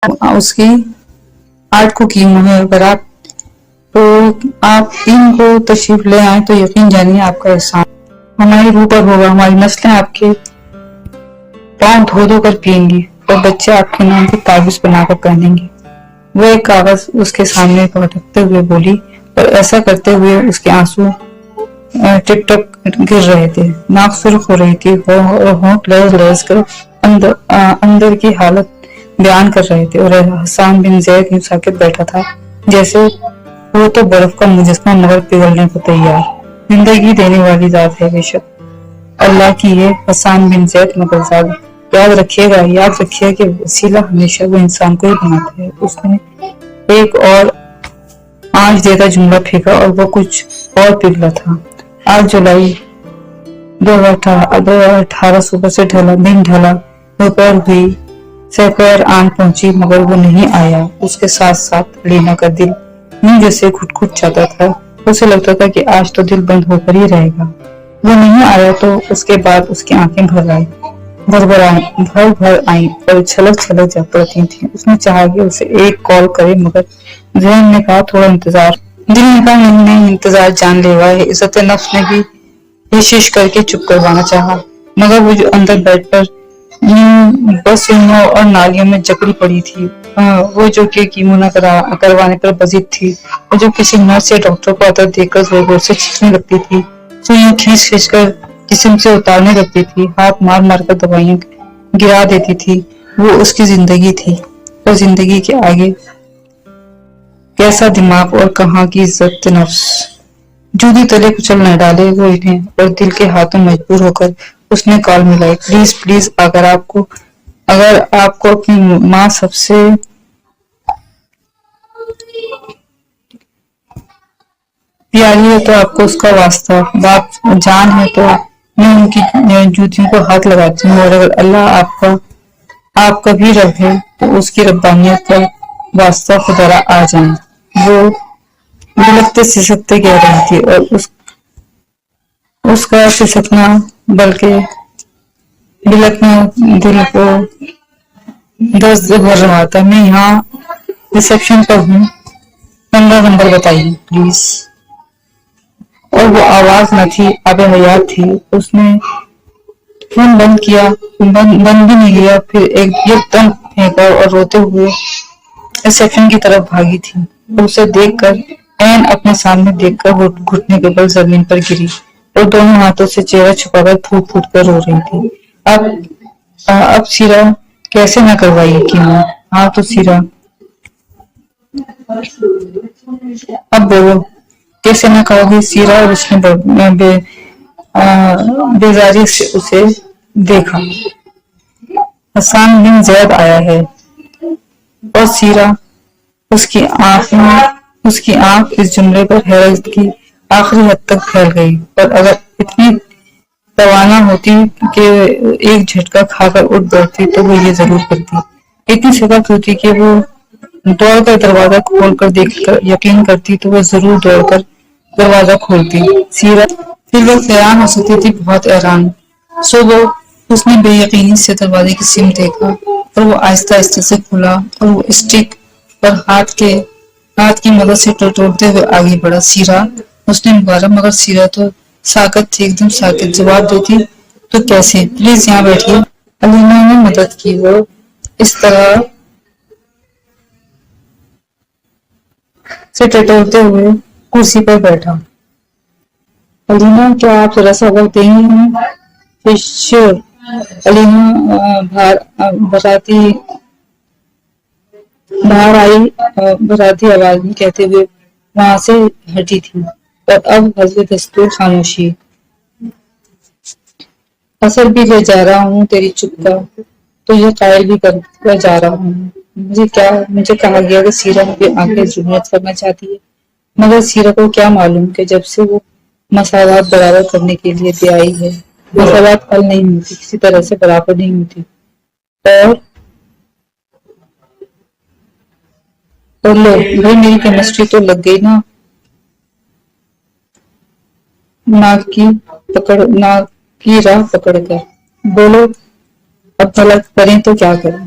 اس کی 8 کو کیمو ہے، اگر آپ 3 کو تشریف لے آئیں تو یقین جانیے آپ کا احسان ہماری روح پر ہوگا۔ ہماری نسلیں آپ کے پاؤں دھو دھو کر پئیں گی اور بچے آپ کے نام کی تعویذ بنا کر پہنیں گے۔ وہ ایک کاغذ اس کے سامنے پٹکتے ہوئے بولی اور ایسا کرتے ہوئے اس کے آنسو ٹپ ٹپ گر رہے تھے، ناک سرخ ہو رہی تھی اور ہونٹ لرز لرز کر اندر کی حالت بیان کر رہے تھے، اور حسان بن زید یوں ساکت بیٹھا تھا جیسے وہ تو برف کا مجسمہ مگر پگھلنے کو تیار۔ زندگی دینے والی ذات ہے بے شک اللہ کی یہ حسان بن زید مگر زادہ۔ یاد رکھیے کہ وسیلہ ہمیشہ وہ انسان کو ہی بناتا ہے۔ اس نے ایک اور آنچ دیتا جملہ پھینکا اور وہ کچھ اور پگھلا تھا۔ 8 جولائی 2018 صبح سے دن ڈھلا، دوپہر ہوئی، سپہر آن پہنچی مگر وہ نہیں آیا۔ اس کے ساتھ ساتھ علینا کا دل یوں جیسے گھٹ گھٹ جاتا تھا، اسے لگتا تھا کہ آج تو دل بند ہو کر ہی رہے گا۔ وہ نہیں آیا تو اس کے بعد اس کی آنکھیں بھر آئیں اور چھلک چھلک جا پڑتی تھیں۔ اس نے چاہا کہ اسے ایک کال کرے مگر ذہن نے کہا تھوڑا انتظار، دل نے کہا نہیں انتظار جان لیوا ہے۔ عزت نفس نے بھی ہش کر کے چپ کروانا چاہا مگر وہ جو اندر بیڈ پر بسیوں اور نالیوں میں جکڑی پڑی تھی، وہ جو کہ کیمو نہ کروانے پر بضد تھی، اور جو کسی نرس یا ڈاکٹر کو عطر دے کر زور زور سے کھینچنے لگتی تھی، سوئیاں کھینچ کھینچ کر جسم سے اتارنے لگتی تھی، ہاتھ مار مار کر دوائیاں گرا دیتی تھی، وہ اس کی زندگی تھی۔ اور زندگی کے آگے کیسا دماغ اور کہاں کی عزت نفس، جودی تلے کچل نہ ڈالے وہ انہیں، اور دل کے ہاتھوں مجبور ہو کر اس نے کال ملائی۔ پلیز پلیز اگر آپ کو اپنی ماں سب سے پیاری ہے تو آپ کو اس کا واسطہ، باپ جان ہے تو میں ان کی جوتیوں کو ہاتھ لگاتی ہوں، اور اگر اللہ آپ کا بھی رب ہے تو اس کی ربانیت کا واسطہ خدا را آ جائیں۔ وہ بلکتے سسکتے کہہ رہی تھی، اور اس کا سسکنا بلکہ بلکنا دل کو درد بھر رہا تھا۔ میں یہاں ریسیپشن پر ہوں، 15 نمبر بتائیے پلیز۔ اور وہ آواز نہ تھی، آب حیات تھی۔ اس نے فون بند بھی نہیں لیا، پھر ایک دم پھینکا اور روتے ہوئے ریسیپشن کی طرف بھاگی تھی، اور اسے دیکھ کر عین اپنے سامنے دیکھ کر وہ گھٹنے کے بل زمین پر گری اور دونوں ہاتھوں سے چہرہ چھپا کر پھوٹ پھوٹ کر رو رہی تھی۔ اب سیرا کیسے نہ کروائیے کیمو؟ ہاں تو سیرا اب بولو کیسے نہ کہو گی سیرا؟ اور اس نے بیزاری سے اسے دیکھا۔ حسان بن زید آیا ہے۔ اور سیرا اس کی آنکھ اس جملے پر حیرت کی آخری حد تک پھیل گئی، اور اگر اتنی توانا ہوتی کہ ایک جھٹکا کھا کر اٹھ بیٹھتی تو وہ یہ ضرور کرتی، اتنی سخت ہوتی کہ وہ دوڑ کر دروازہ کھول کر دیکھ کر یقین کرتی تو وہ ضرور دوڑ کر دروازہ کھولتی۔ سیرا پھر وہ حیران ہو سکتی تھی، بہت حیران۔ صبح اس نے بے یقینی سے دروازے کی سمت دیکھا اور وہ آہستہ آہستہ سے کھلا، اور وہ اسٹک پر ہاتھ کی مدد سے ٹوٹتے ہوئے آگے بڑھا۔ سیرا اس نے مبارک مگر سیرا تو ساکت تھی، ایک دم ساکت۔ جواب دیتی تو کیسے؟ پلیز یہاں بیٹھیے۔ علینا نے مدد کی، وہ اس طرح سے ٹٹولتے ہوئے کرسی پر بیٹھا۔ علینا کیا آپ ذرا سا وقت دیں گی ہمیں؟ شیور۔ علینا باہر آئی بھراتی آواز میں کہتے ہوئے وہاں سے ہٹی تھی، اور اب حسب دستور خاموشی۔ اثر بھی لے جا رہا ہوں تیری چپ کا، تو یہ قائل بھی کرتا جا رہا ہوں۔ مجھے کہا گیا کہ سیرا بھی آنکھیں جنت کرنا چاہتی ہے، مگر سیرا کو کیا معلوم کہ جب سے وہ مساوات برابر کرنے کے لیے بھی آئی ہے، مساوات حل نہیں ہوتی، کسی طرح سے برابر نہیں ہوتی۔ اور لو بھائی میری کیمسٹری تو لگ گئی نا ناک کی راہ پکڑ کر۔ بولو اب غلط کریں تو کیا کریں؟